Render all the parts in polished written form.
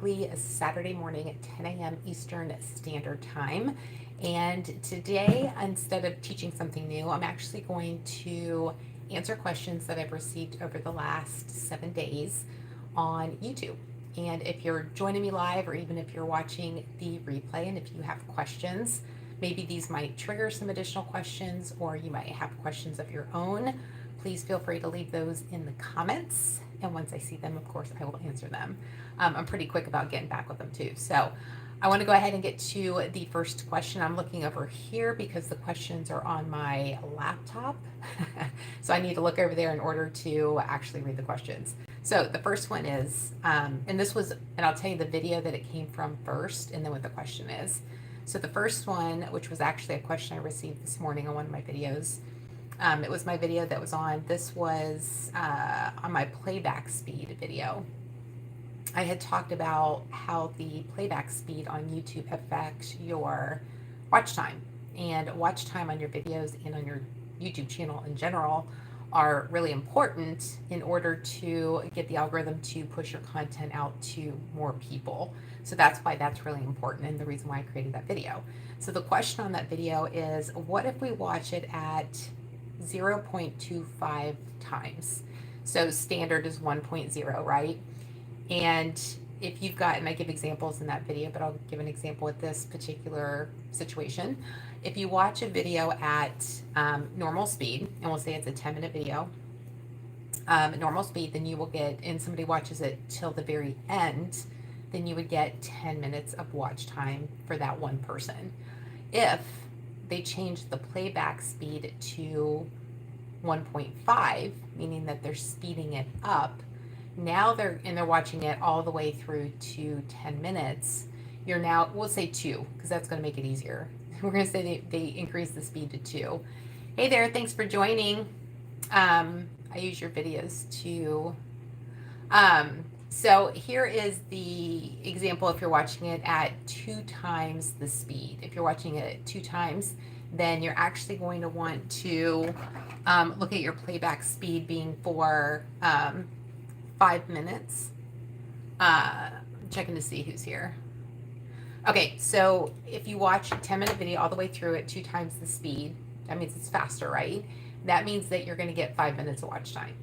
weekly Saturday morning at 10 a.m. Eastern Standard Time. And today, instead of teaching something new, I'm actually going to answer questions that I've received over the last 7 days on YouTube. And if you're joining me live, or even if you're watching the replay, and if you have questions, maybe these might trigger some additional questions, or you might have questions of your own, please feel free to leave those in the comments. And once I see them, of course, I will answer them. I'm pretty quick about getting back with them too. So I want to go ahead and get to the first question. I'm looking over here because the questions are on my laptop. So I need to look over there in order to actually read the questions. So the first one is, and I'll tell you the video that it came from first and then what the question is. So the first one, which was actually a question I received this morning on one of my videos, it was my video that was on, this was on my playback speed video. I had talked about how the playback speed on YouTube affects your watch time. And watch time on your videos and on your YouTube channel in general are really important in order to get the algorithm to push your content out to more people. So that's why that's really important, and the reason why I created that video. So the question on that video is, what if we watch it at 0.25 times? So standard is 1.0, right? And if you've got, and I give examples in that video, but I'll give an example with this particular situation. If you watch a video at normal speed, and we'll say it's a 10-minute video, normal speed, then you will get, and somebody watches it till the very end, then you would get 10 minutes of watch time for that one person. If they change the playback speed to 1.5, meaning that they're speeding it up, now they're watching it all the way through to 10 minutes. You're now, we'll say 2, because that's going to make it easier. We're going to say they increase the speed to 2. Hey there, thanks for joining. I use your videos to so here is the example. If you're watching it at 2 times the speed, if you're watching it at 2 times, then you're actually going to want to look at your playback speed being for 5 minutes. Checking to see who's here. Okay, so if you watch a 10-minute video all the way through at 2 times the speed, that means it's faster, right? That means that you're going to get 5 minutes of watch time.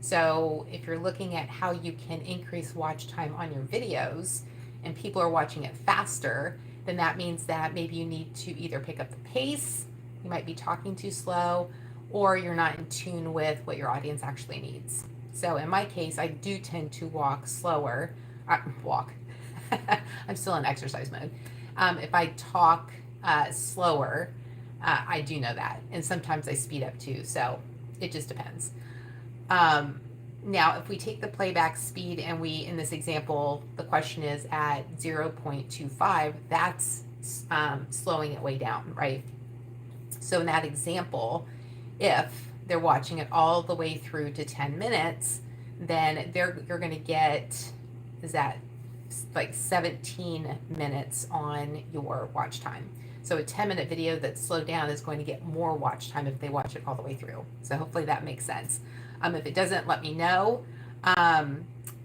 So if you're looking at how you can increase watch time on your videos and people are watching it faster, then that means that maybe you need to either pick up the pace, you might be talking too slow, or you're not in tune with what your audience actually needs. So in my case, I do tend to walk slower. I'm still in exercise mode. If I talk slower, I do know that. And sometimes I speed up too. So it just depends. Now, if we take the playback speed and we, in this example, the question is at 0.25, that's slowing it way down, right? So in that example, if they're watching it all the way through to 10 minutes, then you're going to get, is that like 17 minutes on your watch time. So a 10-minute video that's slowed down is going to get more watch time if they watch it all the way through. So hopefully that makes sense. If it doesn't, let me know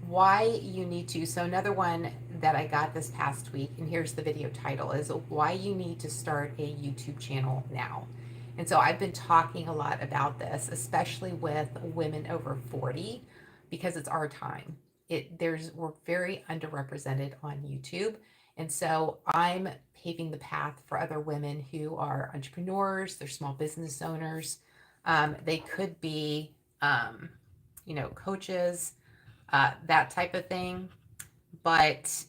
why you need to. So another one that I got this past week, and here's the video title, is why you need to start a YouTube channel now. And so I've been talking a lot about this, especially with women over 40, because it's our time. We're very underrepresented on YouTube. And so I'm paving the path for other women who are entrepreneurs, they're small business owners. They could be, coaches, that type of thing. But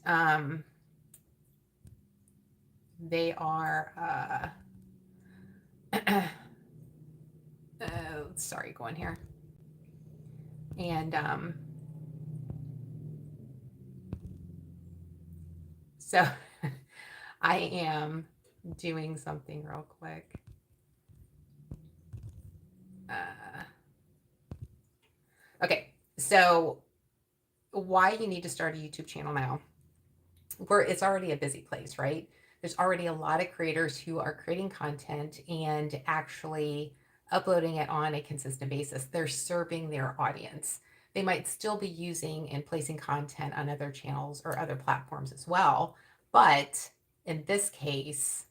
they are, sorry, go in here. And so I am doing something real quick. Okay, so why you need to start a YouTube channel now? It's already a busy place, right? There's already a lot of creators who are creating content and actually uploading it on a consistent basis. They're serving their audience. they might still be using and placing content on other channels or other platforms as well. But in this case,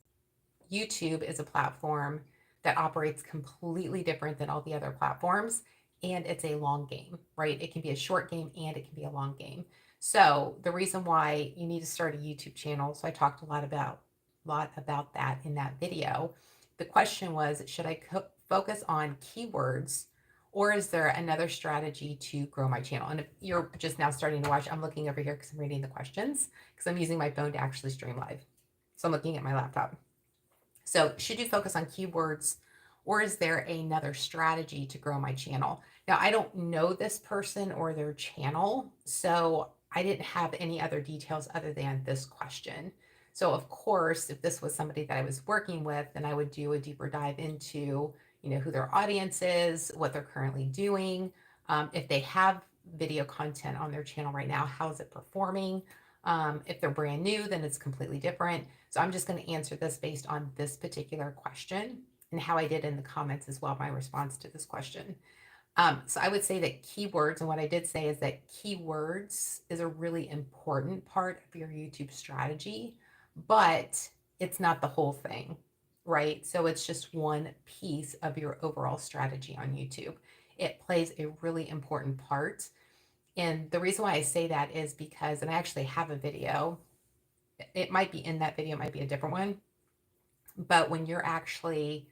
YouTube is a platform that operates completely different than all the other platforms. And it's a long game, right? It can be a short game and it can be a long game. So the reason why you need to start a YouTube channel, so I talked a lot about that in that video. The question was, should I focus on keywords, or is there another strategy to grow my channel? And if you're just now starting to watch, I'm looking over here because I'm reading the questions because I'm using my phone to actually stream live. So I'm looking at my laptop. So should you focus on keywords, or is there another strategy to grow my channel? Now, I don't know this person or their channel, so I didn't have any other details other than this question. So of course, if this was somebody that I was working with, then I would do a deeper dive into, who their audience is, what they're currently doing. If they have video content on their channel right now, how is it performing? If they're brand new, then it's completely different. So I'm just going to answer this based on this particular question and how I did in the comments as well, my response to this question. So I would say that keywords, and what I did say is that keywords is a really important part of your YouTube strategy, but it's not the whole thing, right? So it's just one piece of your overall strategy on YouTube. It plays a really important part. And the reason why I say that is because, and I actually have a video, it might be in that video, it might be a different one, but when you're actually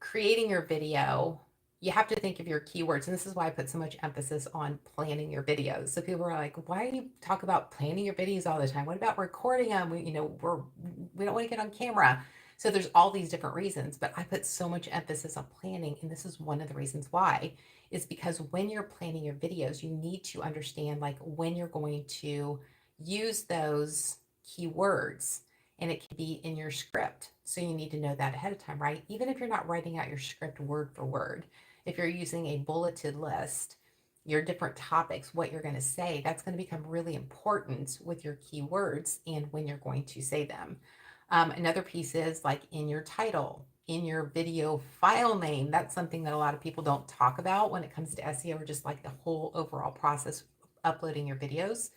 creating your video, you have to think of your keywords. And this is why I put so much emphasis on planning your videos. So people are like, why do you talk about planning your videos all the time? What about recording them? We don't want to get on camera. So there's all these different reasons, but I put so much emphasis on planning. And this is one of the reasons why, is because when you're planning your videos, you need to understand like when you're going to use those keywords, and it can be in your script. So you need to know that ahead of time, right? Even if you're not writing out your script word for word, if you're using a bulleted list, your different topics, what you're going to say, that's going to become really important with your keywords and when you're going to say them. Another piece is like in your title, in your video file name. That's something that a lot of people don't talk about when it comes to SEO, or just like the whole overall process of uploading your videos.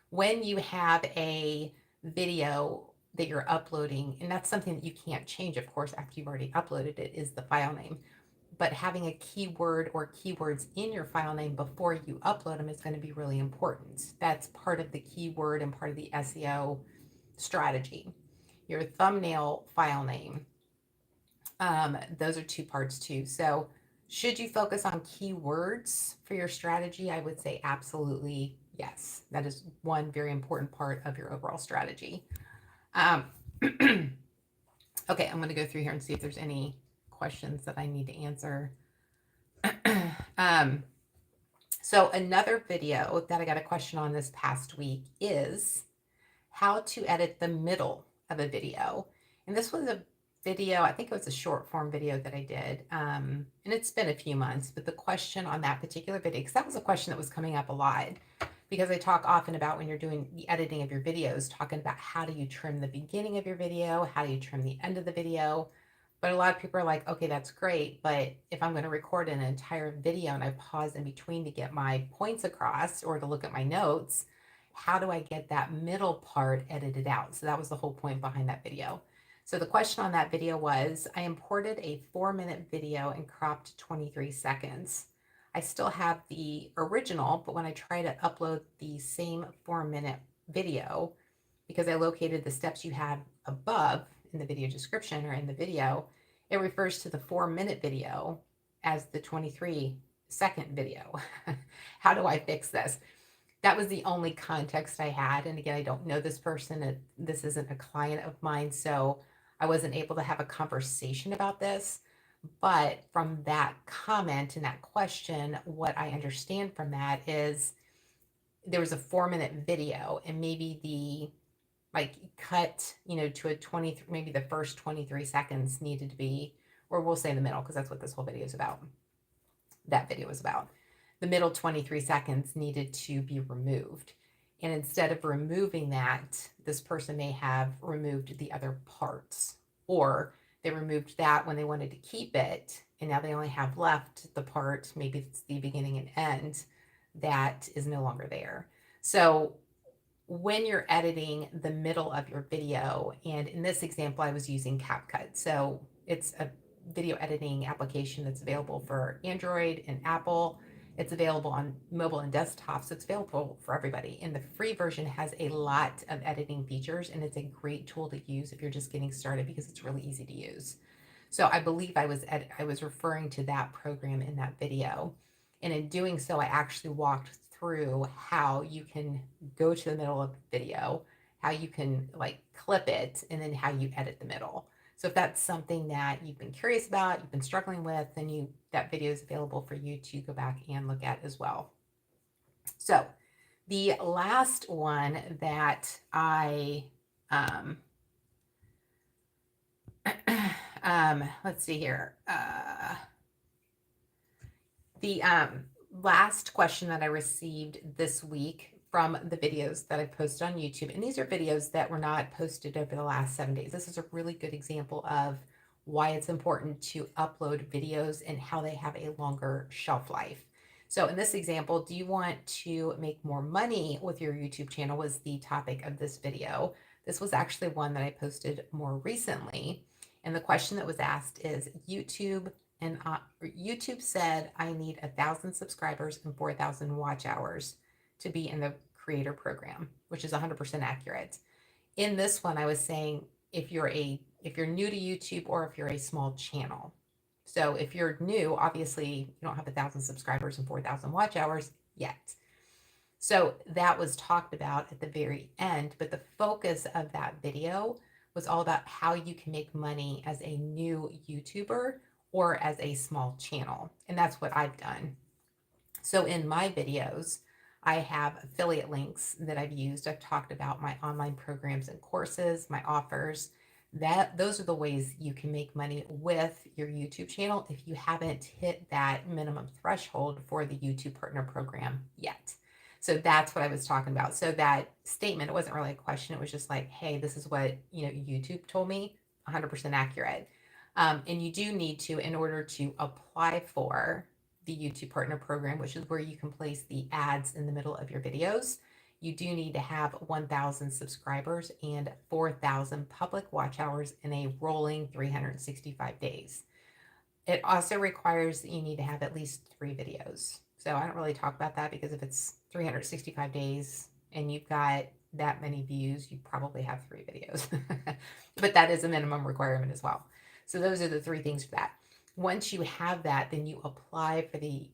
When you have a video that you're uploading, and that's something that you can't change, of course, after you've already uploaded it, is the file name. But having a keyword or keywords in your file name before you upload them is going to be really important. That's part of the keyword and part of the SEO strategy. Your thumbnail file name, those are two parts too. So should you focus on keywords for your strategy? I would say absolutely yes. That is one very important part of your overall strategy. Okay, I'm going to go through here and see if there's any questions that I need to answer. So another video that I got a question on this past week is how to edit the middle of a video. And this was a video, I think it was a short form video that I did. And it's been a few months, but the question on that particular video, because that was a question that was coming up a lot, because I talk often about when you're doing the editing of your videos, talking about how do you trim the beginning of your video, how do you trim the end of the video. But a lot of people are like, okay, that's great, but if I'm going to record an entire video and I pause in between to get my points across or to look at my notes, how do I get that middle part edited out? So that was the whole point behind that video. So the question on that video was, I imported a 4-minute video and cropped 23 seconds. I still have the original, but when I try to upload the same 4-minute video, because I located the steps you have above in the video description or in the video, it refers to the 4-minute video as the 23-second video. How do I fix this? That was the only context I had. And again, I don't know this person. This isn't a client of mine, so I wasn't able to have a conversation about this. But from that comment and that question, what I understand from that is there was a 4-minute video, and maybe the cut, to a 20, maybe the first 23 seconds needed to be, or we'll say the middle, because that's what this whole video is about. That video is about. The middle 23 seconds needed to be removed. And instead of removing that, this person may have removed the other parts, or they removed that when they wanted to keep it and now they only have left the part, maybe it's the beginning and end, that is no longer there. So when you're editing the middle of your video, and in this example, I was using CapCut. So it's a video editing application that's available for Android and Apple. It's available on mobile and desktop, so it's available for everybody. And the free version has a lot of editing features, and it's a great tool to use if you're just getting started because it's really easy to use. So I believe I was referring to that program in that video. And in doing so, I actually walked through how you can go to the middle of the video, how you can like clip it, and then how you edit the middle. So if that's something that you've been curious about, you've been struggling with, then that video is available for you to go back and look at as well. So the last one that I let's see here. The last question that I received this week from the videos that I posted on YouTube, and these are videos that were not posted over the last 7 days. This is a really good example of why it's important to upload videos and how they have a longer shelf life. So in this example, do you want to make more money with your YouTube channel was the topic of this video. This was actually one that I posted more recently. And the question that was asked is YouTube said I need 1,000 subscribers and 4,000 watch hours to be in the creator program, which is 100% accurate. In this one, I was saying if you're new to YouTube or if you're a small channel. So if you're new, obviously you don't have 1,000 subscribers and 4,000 watch hours yet. So that was talked about at the very end, but the focus of that video was all about how you can make money as a new YouTuber or as a small channel. And that's what I've done. So in my videos, I have affiliate links that I've used. I've talked about my online programs and courses, my offers. Those are the ways you can make money with your YouTube channel if you haven't hit that minimum threshold for the YouTube Partner Program yet. So that's what I was talking about. So that statement, it wasn't really a question. It was just like, hey, this is what YouTube told me, 100% accurate. And you do need to, in order to apply for the YouTube Partner Program, which is where you can place the ads in the middle of your videos, you do need to have 1,000 subscribers and 4,000 public watch hours in a rolling 365 days. It also requires that you need to have at least 3 videos. So I don't really talk about that because if it's 365 days and you've got that many views, you probably have 3 videos. But that is a minimum requirement as well. So those are the 3 things for that. Once you have that, then you apply for the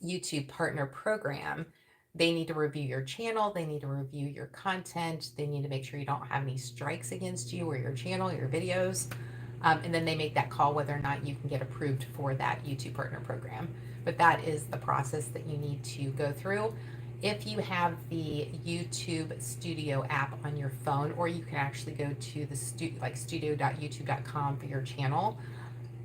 YouTube Partner Program. They need to review your channel. They need to review your content. They need to make sure you don't have any strikes against you or your channel, your videos. And then they make that call whether or not you can get approved for that YouTube Partner Program. But that is the process that you need to go through. If you have the YouTube Studio app on your phone, or you can actually go to the studio.youtube.com for your channel,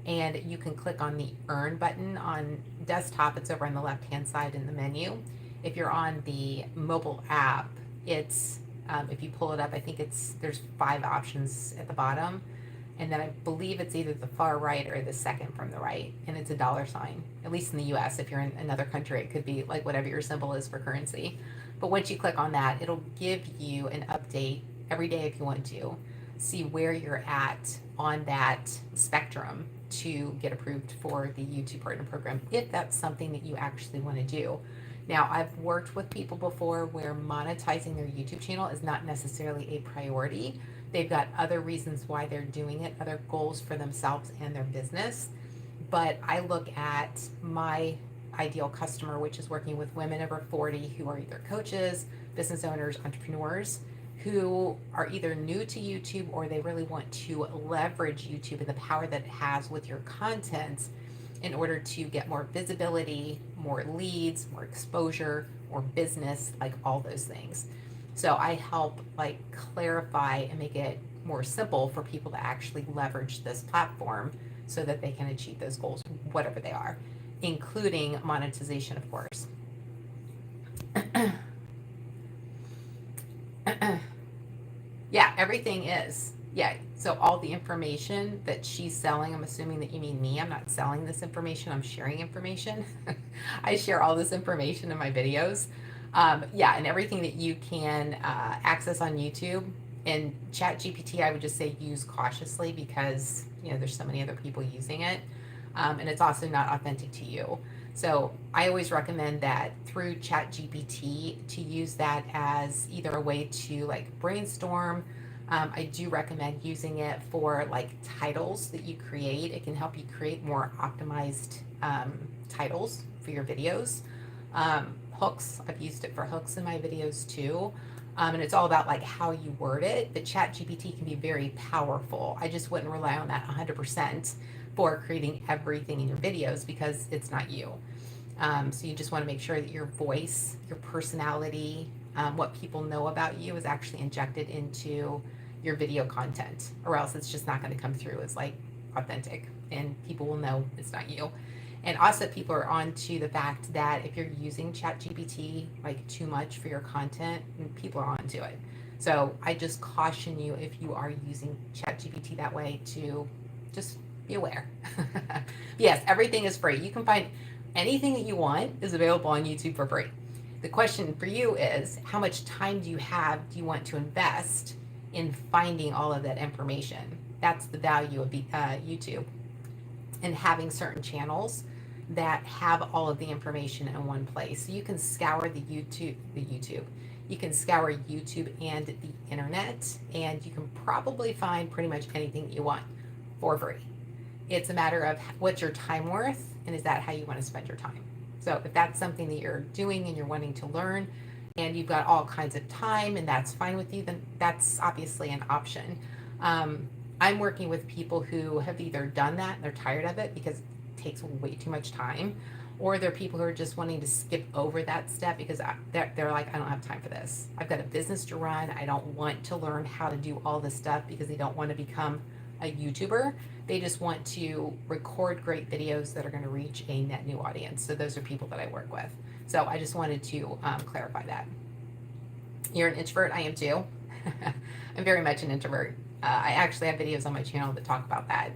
and you can click on the Earn button on desktop. It's over on the left-hand side in the menu. If you're on the mobile app, it's if you pull it up, I think there's 5 options at the bottom. And then I believe it's either the far right or the second from the right. And it's a $sign, at least in the US. If you're in another country, it could be like whatever your symbol is for currency. But once you click on that, it'll give you an update every day if you want to see where you're at on that spectrum to get approved for the YouTube Partner Program, if that's something that you actually want to do. Now, I've worked with people before where monetizing their YouTube channel is not necessarily a priority. They've got other reasons why they're doing it, other goals for themselves and their business. But I look at my ideal customer, which is working with women over 40 who are either coaches, business owners, entrepreneurs, who are either new to YouTube or they really want to leverage YouTube and the power that it has with your content in order to get more visibility, more leads, more exposure, more business, like all those things. So I help like clarify and make it more simple for people to actually leverage this platform so that they can achieve those goals, whatever they are, including monetization, of course. Yeah, everything is. Yeah, So all the information that she's selling, I'm assuming that you mean me. I'm not selling this information. I'm sharing information. I share all this information in my videos. Yeah, and everything that you can access on YouTube. And ChatGPT, I would just say use cautiously because there's so many other people using it, and it's also not authentic to you. So I always recommend that through ChatGPT to use that as either a way to like brainstorm. I do recommend using it for like titles that you create. It can help you create more optimized titles for your videos. Hooks, I've used it for hooks in my videos too. And it's all about like how you word it. The chat GPT can be very powerful. I just wouldn't rely on that 100% for creating everything in your videos because it's not you. So you just want to make sure that your voice, your personality, what people know about you is actually injected into your video content, or else it's just not going to come through as like authentic and people will know it's not you. And also people are on to the fact that if you're using ChatGPT like too much for your content, people are on to it. So I just caution you if you are using ChatGPT that way to just be aware. Yes, everything is free. You can find anything that you want is available on YouTube for free. The question for you is how much time do you want to invest in finding all of that information? That's the value of YouTube and having certain channels that have all of the information in one place. So you can scour you can scour YouTube and the internet, and you can probably find pretty much anything that you want for free. It's a matter of what's your time worth, and is that how you want to spend your time? So if that's something that you're doing and you're wanting to learn, and you've got all kinds of time, and that's fine with you, then that's obviously an option. I'm working with people who have either done that and they're tired of it because it takes way too much time, or they're people who are just wanting to skip over that step because they're like, I don't have time for this. I've got a business to run. I don't want to learn how to do all this stuff because they don't want to become a YouTuber. They just want to record great videos that are going to reach a net new audience. So those are people that I work with. So I just wanted to clarify that. You're an introvert. I am too. I'm very much an introvert. I actually have videos on my channel that talk about that.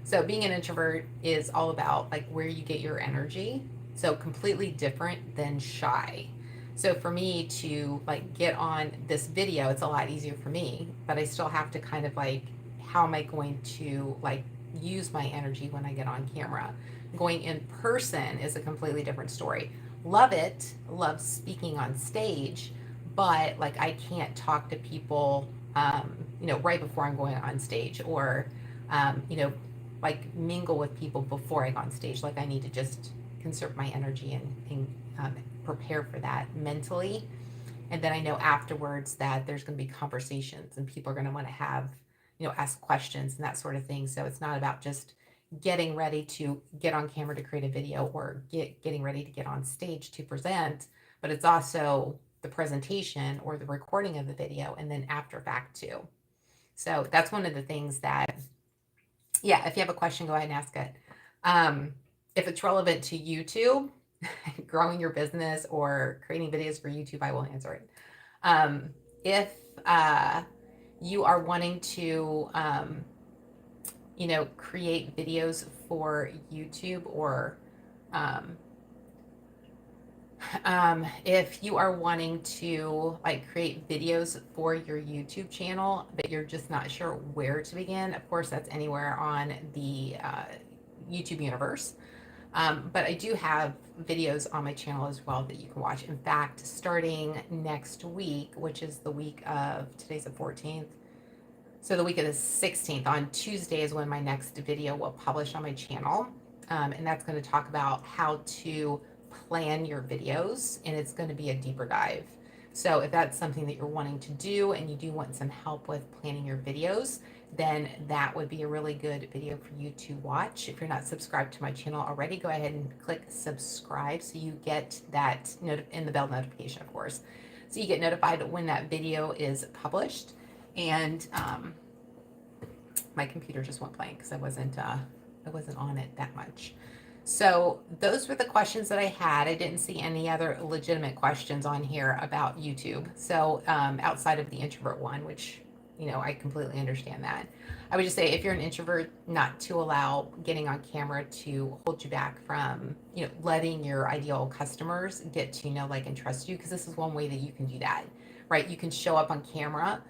So being an introvert is all about like where you get your energy. So completely different than shy. So for me to like get on this video, it's a lot easier for me, but I still have to kind of like, how am I going to like use my energy when I get on camera? Going in person is a completely different story. Love it, love speaking on stage, but like I can't talk to people, right before I'm going on stage, or, like mingle with people before I go on stage. Like I need to just conserve my energy and prepare for that mentally. And then I know afterwards that there's going to be conversations and people are going to want to have, ask questions and that sort of thing. So it's not about just getting ready to get on camera to create a video or getting ready to get on stage to present, but it's also the presentation or the recording of the video and then after fact too. So that's one of the things that, yeah, if you have a question, go ahead and ask it. If it's relevant to YouTube, growing your business or creating videos for YouTube, I will answer it. If you are wanting to, create videos for YouTube, or if you are wanting to like create videos for your YouTube channel, but you're just not sure where to begin, of course, that's anywhere on the YouTube universe. But I do have videos on my channel as well that you can watch. In fact, starting next week, which is the week of, today's the 14th, so the week of the 16th, on Tuesday is when my next video will publish on my channel. And that's going to talk about how to plan your videos, and it's going to be a deeper dive. So if that's something that you're wanting to do and you do want some help with planning your videos, then that would be a really good video for you to watch. If you're not subscribed to my channel already, go ahead and click subscribe so you get that in the bell notification, of course. So you get notified when that video is published. And my computer just went blank because I wasn't on it that much. So those were the questions that I had. I didn't see any other legitimate questions on here about YouTube. So outside of the introvert one, which I completely understand that. I would just say if you're an introvert, not to allow getting on camera to hold you back from, letting your ideal customers get to know, like, and trust you, because this is one way that you can do that, right? You can show up on camera.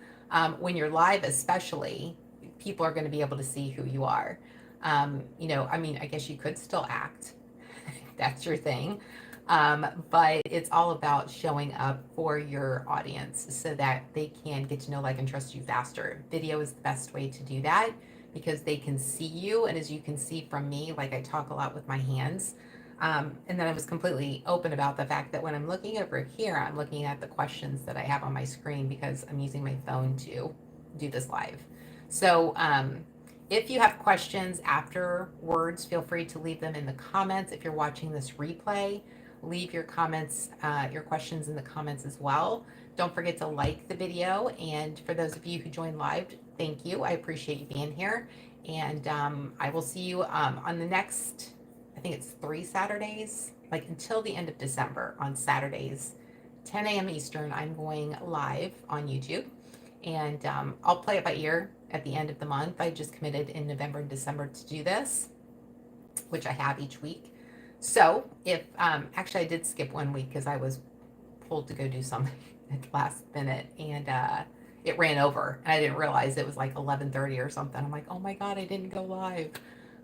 When you're live, especially, people are going to be able to see who you are. I mean, I guess you could still act. That's your thing. But it's all about showing up for your audience so that they can get to know, like, and trust you faster. Video is the best way to do that because they can see you. And as you can see from me, like, I talk a lot with my hands. And then I was completely open about the fact that when I'm looking over here, I'm looking at the questions that I have on my screen because I'm using my phone to do this live. So, if you have questions afterwards, feel free to leave them in the comments. If you're watching this replay, leave your comments, your questions in the comments as well. Don't forget to like the video. And for those of you who joined live, thank you. I appreciate you being here. And I will see you on the next, I think it's 3 Saturdays, like until the end of December on Saturdays, 10 a.m. Eastern. I'm going live on YouTube. And I'll play it by ear at the end of the month. I just committed in November and December to do this, which I have each week. So if, actually I did skip 1 week because I was pulled to go do something at the last minute, and it ran over and I didn't realize it was like 11:30 or something. I'm like, oh my God, I didn't go live.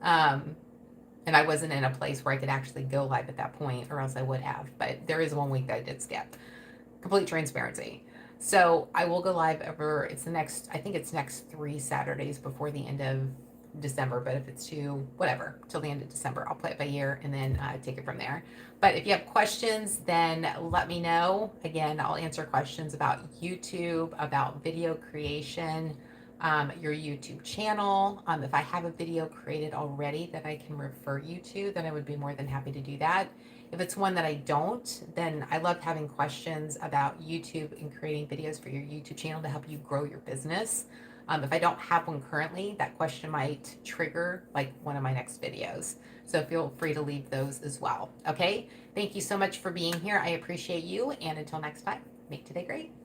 And I wasn't in a place where I could actually go live at that point, or else I would have. But there is 1 week that I did skip. Complete transparency. So I will go live I think it's next 3 Saturdays before the end of December. But if it's whatever, till the end of December, I'll play it by ear and then take it from there. But if you have questions, then let me know. Again, I'll answer questions about YouTube, about video creation, your YouTube channel. If I have a video created already that I can refer you to, then I would be more than happy to do that. If it's one that I don't, then I love having questions about YouTube and creating videos for your YouTube channel to help you grow your business. If I don't have one currently, that question might trigger like one of my next videos. So feel free to leave those as well. Okay. Thank you so much for being here. I appreciate you. And until next time, make today great.